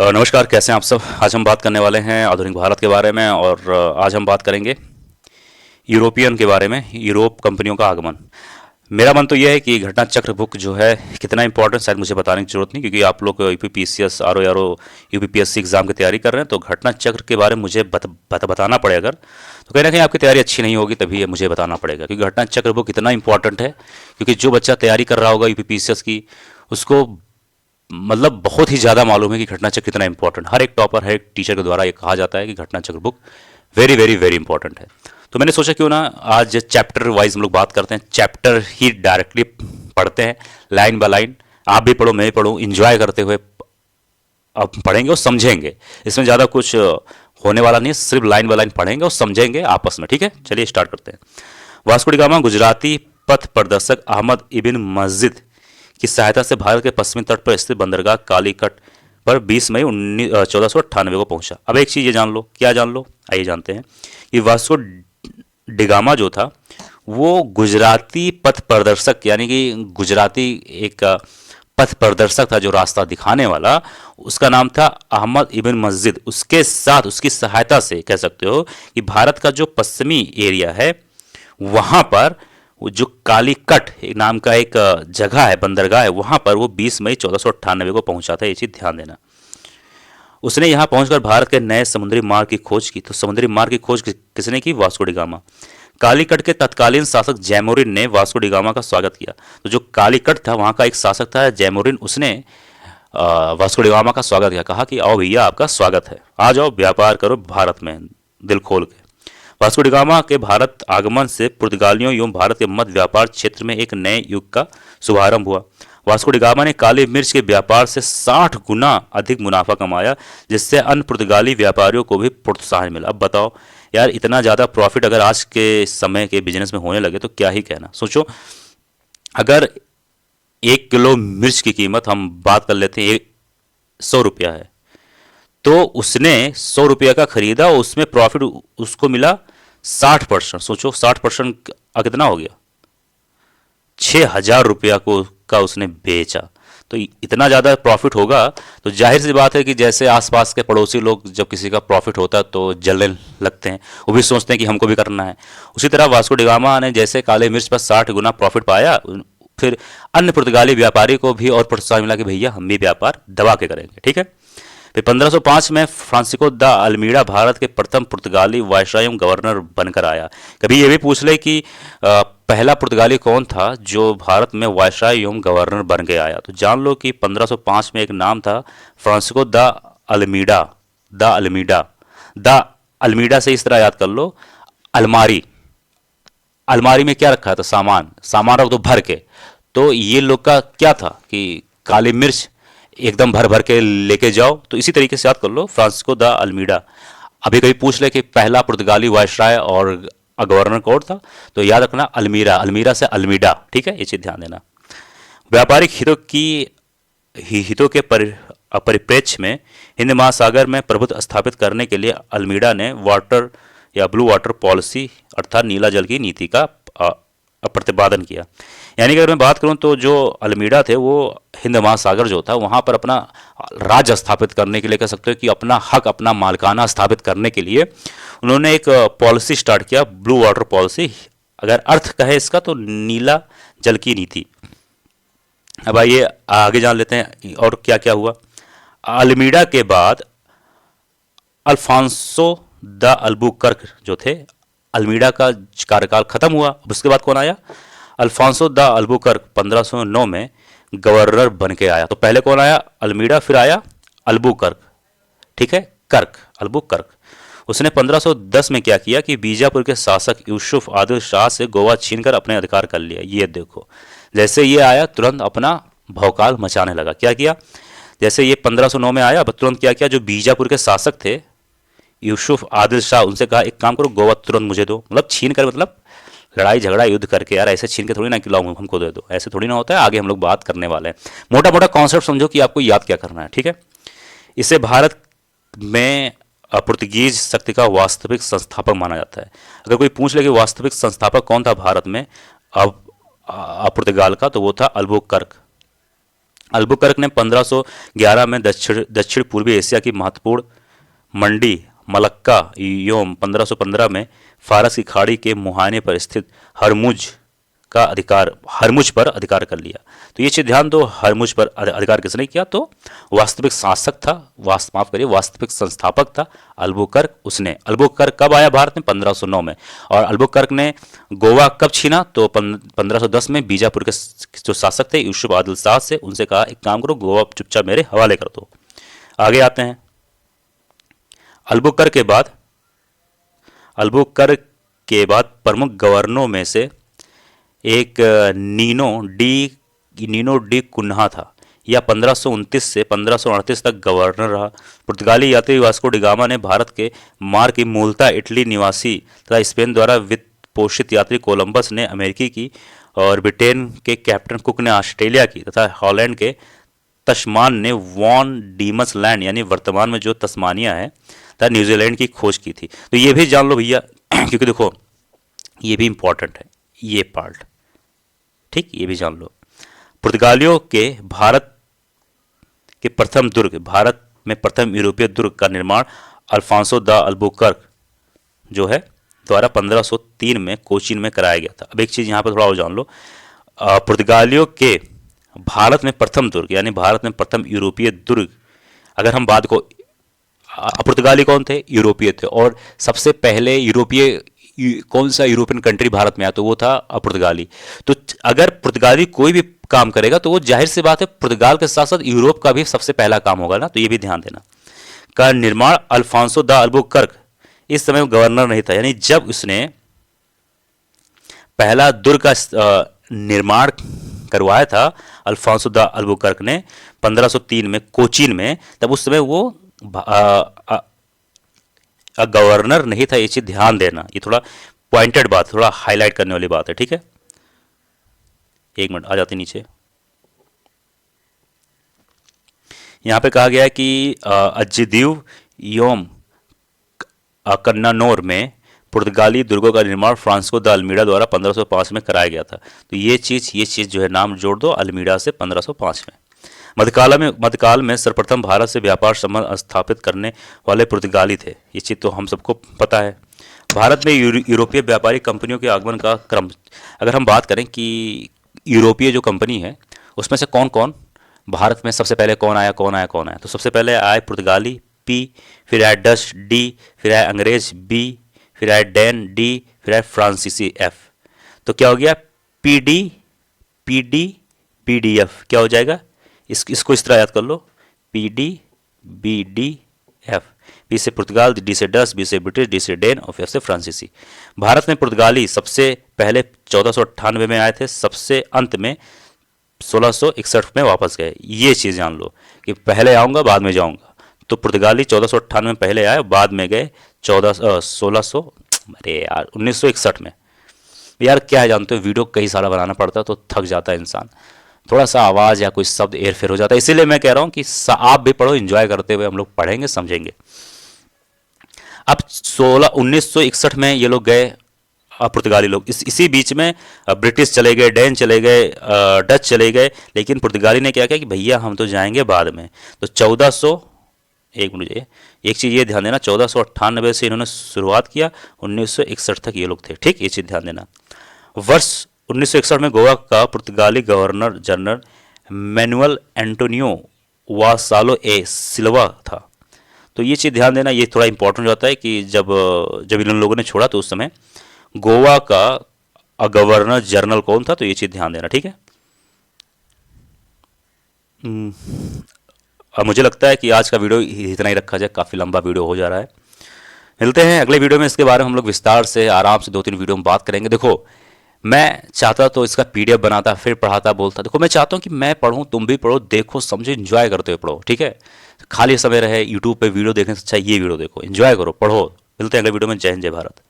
नमस्कार, कैसे हैं आप सब। आज हम बात करने वाले हैं आधुनिक भारत के बारे में और आज हम बात करेंगे यूरोपियन के बारे में, यूरोप कंपनियों का आगमन। मेरा मन तो यह है कि घटना चक्र बुक जो है कितना इंपॉर्टेंट, शायद मुझे बताने की जरूरत नहीं, क्योंकि आप लोग UPPCS R O UPPSC exam की तैयारी कर रहे हैं, तो घटना चक्र के बारे में मुझे बताना पड़ेगा। अगर तो कहीं ना कहीं आपकी तैयारी अच्छी नहीं होगी, तभी मुझे बताना पड़ेगा, क्योंकि घटना चक्र बुक इतना इंपॉर्टेंट है। क्योंकि जो बच्चा तैयारी कर रहा होगा यूपीपीसीएस की, उसको मतलब बहुत ही ज़्यादा मालूम है कि घटना चक्र कितना इंपॉर्टेंट। हर एक टॉपर, हर एक टीचर के द्वारा ये कहा जाता है कि घटना चक्र book very very very important है। तो मैंने सोचा क्यों ना आज चैप्टर वाइज हम लोग बात करते हैं, चैप्टर ही डायरेक्टली पढ़ते हैं, लाइन बाय लाइन। आप भी पढ़ो, मैं भी पढ़ूँ, इंजॉय करते हुए अब पढ़ेंगे और समझेंगे। इसमें ज़्यादा कुछ होने वाला नहीं है, सिर्फ लाइन बाय लाइन पढ़ेंगे और समझेंगे आपस में। ठीक है, चलिए स्टार्ट करते हैं। वास्को डी गामा गुजराती पथ प्रदर्शक अहमद इबिन मस्जिद की सहायता से भारत के पश्चिमी तट पर स्थित बंदरगाह कालीकट पर 20 मई 1498 को पहुंचा। अब एक चीज़ ये जान लो, क्या जान लो, आइए जानते हैं कि वास्को डिगामा जो था वो गुजराती पथ प्रदर्शक, यानी कि गुजराती एक पथ प्रदर्शक था जो रास्ता दिखाने वाला, उसका नाम था अहमद इबिन मस्जिद। उसके साथ, उसकी सहायता से कह सकते हो कि भारत का जो पश्चिमी एरिया है वहां पर वो जो कालीकट नाम का एक जगह है, बंदरगाह है, वहां पर वो 20 मई 1498 को पहुंचा था। ये चीज ध्यान देना। उसने यहां पहुंचकर भारत के नए समुद्री मार्ग की खोज की। तो समुद्री मार्ग की खोज किसने की? Vasco D gamma. कालीकट के तत्कालीन शासक जैमोरिन ने वास्को डी गामा का स्वागत किया। तो जो कालीकट था वहां का एक शासक था जैमोरिन, उसने वास्को डी गामा का स्वागत किया। कहा कि आओ भैया, आपका स्वागत है, आ जाओ, व्यापार करो भारत में दिल खोल के। वास्को डी गामा के भारत आगमन से पुर्तगालियों एवं भारत के मध्य व्यापार क्षेत्र में एक नए युग का शुभारंभ हुआ। वास्को डी गामा ने काली मिर्च के व्यापार से 60 गुना अधिक मुनाफा कमाया, जिससे अन्य पुर्तगाली व्यापारियों को भी प्रोत्साहन मिला। अब बताओ यार, इतना ज़्यादा प्रॉफिट अगर आज के समय के बिजनेस में होने लगे तो क्या ही कहना। सोचो, अगर 1 किलो मिर्च की कीमत हम बात कर लेते हैं 100 रुपया है, तो उसने 100 रुपया का खरीदा और उसमें प्रॉफिट उसको मिला 60%। सोचो 60% कितना हो गया, 6,000 रुपया को का उसने बेचा। तो इतना ज़्यादा प्रॉफिट होगा तो जाहिर सी बात है कि जैसे आसपास के पड़ोसी लोग जब किसी का प्रॉफिट होता है तो जलने लगते हैं, वो भी सोचते हैं कि हमको भी करना है। उसी तरह वास्को डी गामा ने जैसे काले मिर्च पर 60 गुना प्रॉफिट पाया, फिर अन्य पुर्तगाली व्यापारी को भी और प्रोत्साहन मिला कि भैया हम भी व्यापार दबा के करेंगे। ठीक है। फिर 1505 में फ्रांसिस्को द अल्मीडा भारत के प्रथम पुर्तगाली वायसराय एवं गवर्नर बनकर आया। कभी ये भी पूछ ले कि पहला पुर्तगाली कौन था जो भारत में वायसराय एवं गवर्नर बन के आया, तो जान लो कि 1505 में एक नाम था Francisco de Almeida. De Almeida, de Almeida से इस तरह याद कर लो, अलमारी, अलमारी में क्या रखा था? सामान, सामान रख दो भर के। तो ये लोग का क्या था कि काली मिर्च एकदम भर भर के लेके जाओ। तो इसी तरीके से याद कर लो फ्रांसिस्को द अल्मीडा। अभी कभी पूछ ले कि पहला पुर्तगाली वायसराय और गवर्नर कौन था, तो याद रखना अल्मीरा, अल्मीरा से अल्मीडा। ठीक है, ये चीज ध्यान देना। व्यापारिक हितों के परिप्रेक्ष्य में हिंद महासागर में प्रभुत्व स्थापित करने के लिए अल्मीडा ने वाटर या ब्लू वाटर पॉलिसी अर्थात नीला जल की नीति का प्रतिपादन किया। यानी कि अगर मैं बात करूं तो जो अल्मीडा थे वो हिंद महासागर जो था वहां पर अपना राज्य स्थापित करने के लिए, कह सकते हो कि अपना हक, अपना मालिकाना स्थापित करने के लिए उन्होंने एक पॉलिसी स्टार्ट किया, ब्लू वाटर पॉलिसी। अगर अर्थ कहे इसका तो नीला जल की नीति। अब आइए आगे जान लेते हैं और क्या क्या हुआ। अल्मीडा के बाद अल्फांसो द अल्बुकर्क जो थे, अल्मीडा का कार्यकाल खत्म हुआ। अब उसके बाद कौन आया? अल्फांसो द अल्बुकर्क 1509 में गवर्नर बन के आया। तो पहले कौन आया? अल्मीडा, फिर आया अल्बुकर्क। ठीक है, कर्क, अल्बुकर्क। उसने 1510 में क्या किया कि बीजापुर के शासक यूसुफ आदिल शाह से गोवा छीनकर अपने अधिकार कर लिया। ये देखो, जैसे ये आया तुरंत अपना भौकाल मचाने लगा। क्या किया? जैसे ये 1509 में आया, अब तुरंत क्या किया, जो बीजापुर के शासक थे यूसुफ आदिल शाह, उनसे कहा एक काम करो, गोवा तुरंत मुझे दो। मतलब छीन कर, मतलब लड़ाई झगड़ा युद्ध करके। यार ऐसे छीन के थोड़ी ना कि लाओ हमको दे दो, ऐसे थोड़ी ना होता है। आगे हम लोग बात करने वाले हैं। मोटा मोटा कॉन्सेप्ट समझो कि आपको याद क्या करना है। ठीक है। इसे भारत में पुर्तगीज शक्ति का वास्तविक संस्थापक माना जाता है। अगर कोई पूछ ले कि वास्तविक संस्थापक कौन था भारत में अब पुर्तगाल का, तो वो था अल्बुकर्क। अल्बुकर्क ने 1511 में दक्षिण पूर्वी एशिया की महत्वपूर्ण मंडी मलक्का एवं 1515 में फारस की खाड़ी के मुहाने पर स्थित हरमुज पर अधिकार कर लिया। तो ये चीज ध्यान दो, हरमुज पर अधिकार किसने किया? तो वास्तविक शासक था, माफ करिए, वास्तविक संस्थापक था अल्बुकर्क। उसने अल्बुकर्क कब आया भारत में? 1509 में। और अल्बुकर्क ने गोवा कब छीना? तो 1510 में बीजापुर के जो शासक थे यूसुफ आदिल शाह से, उनसे कहा एक काम करो, गोवा चुपचाप मेरे हवाले कर दो। आगे आते हैं। अल्बुकर्क के बाद प्रमुख गवर्नरों में से एक नीनो डी कुन्हा था। यह 1529 से 1538 तक गवर्नर रहा। पुर्तगाली यात्री वास्को डिगामा ने भारत के मार्ग की मूलतः इटली निवासी तथा स्पेन द्वारा वित्त पोषित यात्री कोलंबस ने अमेरिकी की, और ब्रिटेन के कैप्टन कुक ने ऑस्ट्रेलिया की, तथा हॉलैंड के तस्मान ने वॉन डीमस लैंड यानी वर्तमान में जो तस्मानिया है तथा न्यूजीलैंड की खोज की थी। तो ये भी जान लो भैया क्योंकि देखो ये भी इंपॉर्टेंट है ये पार्ट, ठीक, ये भी जान लो। पुर्तगालियों के भारत में प्रथम यूरोपीय दुर्ग का निर्माण अल्फांसो द अल्बुकर्क जो है द्वारा 1503 में कोचीन में कराया गया था। अब एक चीज यहां पर थोड़ा और जान लो, पुर्तगालियों के भारत में प्रथम दुर्ग यानी भारत में प्रथम यूरोपीय दुर्ग, अगर हम बात को, पुर्तगाली कौन थे? यूरोपीय थे। और सबसे पहले कौन सा यूरोपियन कंट्री भारत में आया? तो वो था पुर्तगाली। तो अगर पुर्तगाली कोई भी काम करेगा तो वो जाहिर सी बात है पुर्तगाल के साथ साथ यूरोप का भी सबसे पहला काम होगा ना, तो ये भी ध्यान देना। का निर्माण अल्फांसो द अल्बुकर्क इस समय गवर्नर नहीं था, यानी जब उसने पहला दुर्ग का निर्माण करवाया था अल्फांसो द अल्बुकर्क ने 1503 में कोचीन में, तब उस समय वो गवर्नर नहीं था। ये चीज ध्यान देना, ये थोड़ा पॉइंटेड बात, थोड़ा हाईलाइट करने वाली बात है, ठीक है। एक मिनट आ जाते नीचे। यहां पे कहा गया है कि अज्जीदीव योम कन्नानौर में पुर्तगाली दुर्गों का निर्माण फ्रांसिस्को द अल्मीडा द्वारा 1505 में कराया गया था। तो ये चीज जो है नाम जोड़ दो अल्मीडा से 1505 में। मध्यकाल में सर्वप्रथम भारत से व्यापार संबंध स्थापित करने वाले पुर्तगाली थे। ये चीज तो हम सबको पता है। भारत में यूरोपीय व्यापारी कंपनियों के आगमन का क्रम, अगर हम बात करें कि यूरोपीय जो कंपनी है उसमें से कौन कौन भारत में सबसे पहले कौन आया, तो सबसे पहले आए पुर्तगाली पी, फिर आए डच डी, फिर आए अंग्रेज बी, फिर आए डैन डी, फिर आए फ्रांसीसी एफ। तो क्या हो गया? पीडी पीडी पीडीएफ क्या हो जाएगा? इसको इस तरह याद कर लो, P D B D F. P से पुर्तगाल, डी से डच, बी से ब्रिटिश, डी से डेन और एफ से फ्रांसीसी। भारत में पुर्तगाली सबसे पहले 1498 में आए थे, सबसे अंत में 1661 में वापस गए। ये चीज़ जान लो कि पहले आऊँगा बाद में जाऊँगा। तो पुर्तगाली 1498 में पहले आए, बाद में गए 1961 में। यार क्या है जानते हो, वीडियो कई सारा बनाना पड़ता है तो थक जाता है इंसान, थोड़ा सा आवाज़ या कोई शब्द एयर फेर हो जाता है। इसीलिए मैं कह रहा हूँ कि आप भी पढ़ो, एंजॉय करते हुए हम लोग पढ़ेंगे समझेंगे। अब 1961 में ये लोग गए पुर्तगाली लोग, इसी बीच में ब्रिटिश चले गए, डैन चले गए, डच चले गए, लेकिन पुर्तगाली ने क्या किया कि भैया हम तो जाएंगे बाद में। तो एक चीज़ ये ध्यान देना, 1498 से इन्होंने शुरुआत किया, 1961 तक ये लोग थे, ठीक, ये चीज़ ध्यान देना। वर्ष 1961 में गोवा का पुर्तगाली governor general manual Antonio Vassalo ए सिल्वा था। तो ये चीज़ ध्यान देना, ये थोड़ा इंपॉर्टेंट हो जाता है कि जब इन लोगों ने छोड़ा तो उस समय गोवा का गवर्नर जनरल कौन था, तो ये चीज़ ध्यान देना, ठीक है। अब मुझे लगता है कि आज का वीडियो इतना ही रखा जाए, काफ़ी लंबा वीडियो हो जा रहा है। मिलते हैं अगले वीडियो में, इसके बारे में हम लोग विस्तार से आराम से 2-3 वीडियो में बात करेंगे। देखो मैं चाहता तो इसका पीडीएफ बनाता, फिर पढ़ाता, बोलता। देखो मैं चाहता हूँ कि मैं पढ़ूँ, तुम भी पढ़ो, देखो समझो, एंजॉय करते हुए पढ़ो, ठीक है। खाली समय रहे यूट्यूब पे वीडियो देखने से अच्छा ये वीडियो देखो, एंजॉय करो, पढ़ो। मिलते हैं अगले वीडियो में। जय हिंद, जय भारत।